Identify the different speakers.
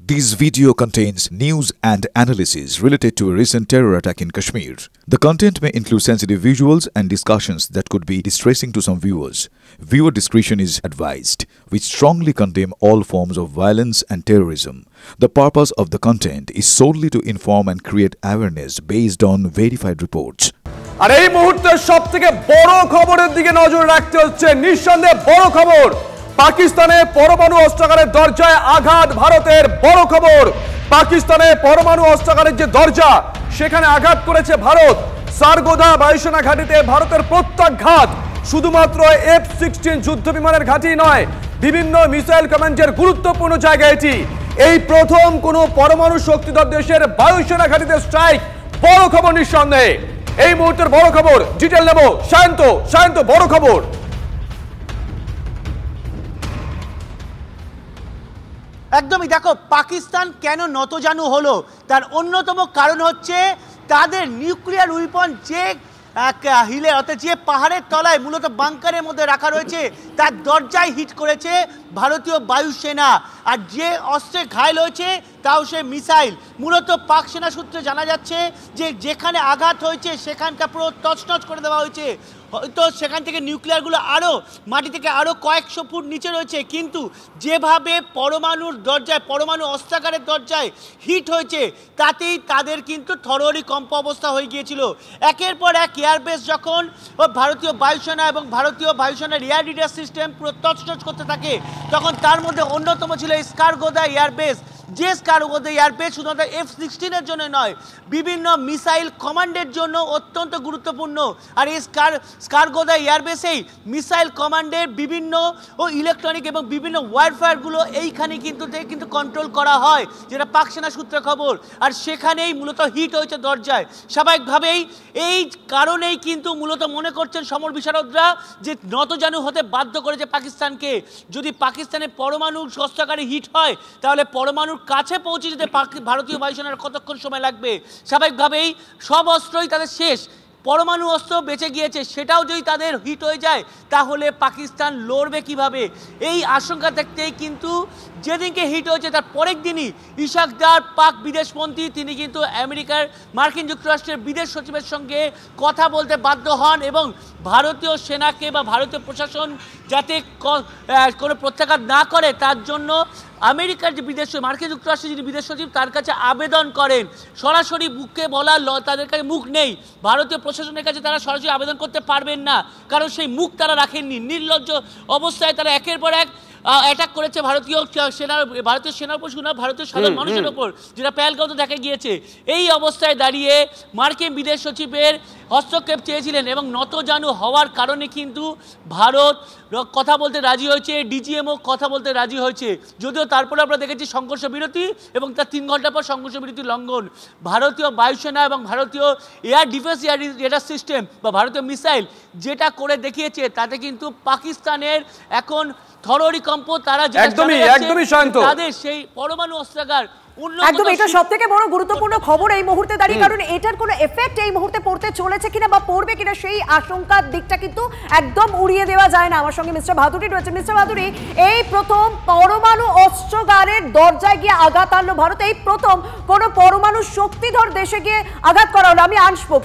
Speaker 1: This video contains news and analysis related to a recent terror attack in Kashmir. The content may include sensitive visuals and discussions that could be distressing to some viewers. Viewer discretion is advised. We strongly condemn all forms of violence and terrorism. The purpose of the content is solely to inform and create awareness based on verified reports.
Speaker 2: আর এই মুহূর্তে সবথেকে বড় খবরের দিকে নজর রাখতে হচ্ছে নিঃসন্দেহে বড় খবর পাকিস্তানে পরমাণু অস্ত্রাগারের দরজায় আঘাত ভারতের বড় খবর পাকিস্তানে পরমাণু অস্ত্রাগারের যে দরজা সেখানে আঘাত করেছে ভারত সারগোদা বায়ুসেনা ঘাঁটিতে ভারতের প্রত্যাঘাত শুধুমাত্র F-16 যুদ্ধ বিমানের ঘাঁটি নয় বিভিন্ন মিসাইল কমান্ডের গুরুত্বপূর্ণ জায়গা এটি এই প্রথম কোনো পরমাণু শক্তিধর দেশের বায়ুসেনা ঘাঁটিতে স্ট্রাইক বড় খবর নিঃসন্দেহে এই মুহূর্তের বড় খবর ডিটেইল নেব শান্ত বড় খবর
Speaker 3: একদমই দেখো পাকিস্তান কেন নতজানু হলো তার অন্যতম কারণ হচ্ছে তাদের নিউক্লিয়ার উইপন যে হিলে অর্থাৎ যে পাহাড়ের তলায় মূলত বাংকারের মধ্যে রাখা রয়েছে তার দরজায় হিট করেছে ভারতীয় বায়ুসেনা আর যে অস্ত্রে ঘায়েল হয়েছে তাও সে মিসাইল মূলত পাক সেনা সূত্রে জানা যাচ্ছে যে যেখানে আঘাত হয়েছে সেখানকার পুরো তছনছ করে দেওয়া হয়েছে হয়তো সেখান থেকে নিউক্লিয়ারগুলো আরও মাটি থেকে আরও কয়েকশো ফুট নিচে রয়েছে কিন্তু যেভাবে পরমাণুর দরজায় পরমাণু অস্ত্রাগারের দরজায় হিট হয়েছে তাতেই তাদের কিন্তু থরহরি কম্প অবস্থা হয়ে গিয়েছিল একের পর এক এয়ারবেস যখন ভারতীয় বায়ুসেনা এবং ভারতীয় বায়ুসেনার এয়ার রিডার সিস্টেম পুরো তছনছ করতে থাকে তখন তার মধ্যে অন্যতম ছিল স্কারগোদা এয়ারবেস যে স্কারগোদা এয়ারবেস শুধুমাত্র F-16 এর জন্য নয় বিভিন্ন মিসাইল কমান্ডের জন্য অত্যন্ত গুরুত্বপূর্ণ আর এই স্কারগোদা এয়ারবেসেই মিসাইল কমান্ডের বিভিন্ন ইলেকট্রনিক এবং বিভিন্ন ওয়ারফেয়ারগুলো এইখানে কিন্তু কন্ট্রোল করা হয় যেটা পাক সেনা সূত্রে খবর আর সেখানেই মূলত হিট হয়েছে দরজায় স্বাভাবিকভাবেই এই কারণেই কিন্তু মূলত মনে করছেন সমর বিশারদরা যে নতজানু হতে বাধ্য করেছে পাকিস্তানকে যদি পাকিস্তানের পরমাণু অস্ত্রাগারে হিট হয় তাহলে পরমাণু কাছে পৌঁছে যেতে ভারতীয় বায়ুসেনার কতক্ষণ সময় লাগবে স্বাভাবিকভাবেই সব অস্ত্রই তাদের শেষ পরমাণু অস্ত্র বেঁচে গিয়েছে সেটাও যদি তাদের হিট হয়ে যায় তাহলে পাকিস্তান লড়বে কিভাবে এই আশঙ্কা থাকতেই কিন্তু যেদিনকে হিট হয়েছে তার পরের দিনই ইশাক দার পাক বিদেশমন্ত্রী তিনি কিন্তু মার্কিন যুক্তরাষ্ট্রের বিদেশ সচিবের সঙ্গে কথা বলতে বাধ্য হন এবং ভারতীয় সেনাকে বা ভারতীয় প্রশাসন যাতে কোনো প্রত্যাঘাত না করে তার জন্য আমেরিকার যে মার্কিন যুক্তরাষ্ট্রের যিনি বিদেশ সচিব তার কাছে আবেদন করেন সরাসরি মুখে বলা তাদের কাছে মুখ নেই ভারতীয় প্রশাসনের কাছে তারা সরাসরি আবেদন করতে পারবেন না কারণ সেই মুখ তারা রাখেননি নির্লজ্জ অবস্থায় তারা একের পর এক অ্যাটাক করেছে ভারতীয় সেনার উপর ভারতীয় সাধারণ মানুষের ওপর যেটা পেহেলগাঁওতে দেখা গিয়েছে এই অবস্থায় দাঁড়িয়ে মার্কিন বিদেশ সচিবের হস্তক্ষেপ চেয়েছিলেন এবং নতজানু হওয়ার কারণে কিন্তু ভারত কথা বলতে রাজি হয়েছে ডিজিএমও কথা বলতে রাজি হয়েছে যদিও তারপরে আমরা দেখেছি সংঘর্ষ বিরতি এবং তার 3 ঘন্টা পর সংঘর্ষ বিরতি লঙ্ঘন ভারতীয় বায়ুসেনা এবং ভারতীয় এয়ার ডিফেন্স রেডার সিস্টেম বা ভারতীয় মিসাইল যেটা করে দেখিয়েছে তাতে কিন্তু পাকিস্তানের এখন থরহরি কম্প তারা
Speaker 2: একদমই শান্ত
Speaker 3: তাদের সেই পরমাণু অস্ত্রাগার
Speaker 4: একদম এটা সবথেকে বড় গুরুত্বপূর্ণ খবর এই মুহূর্তে দাঁড়িয়ে কারণ এটার কোনো এফেক্ট এই মুহূর্তে পড়তে চলেছে কিনা বা পড়বে কিনা সেই আশঙ্কার দিকটা কিন্তু একদম উড়িয়ে দেওয়া যায় না আমার সঙ্গে মিস্টার ভাদুরী রয়েছে মিস্টার ভাদুরী এই প্রথম পরমাণু অস্ত্রাগারের দরজায় গিয়ে আঘাত আনলো ভারত এই প্রথম কোনো পরমাণু শক্তিধর দেশে গিয়ে আঘাত করা হলো আমি আসবো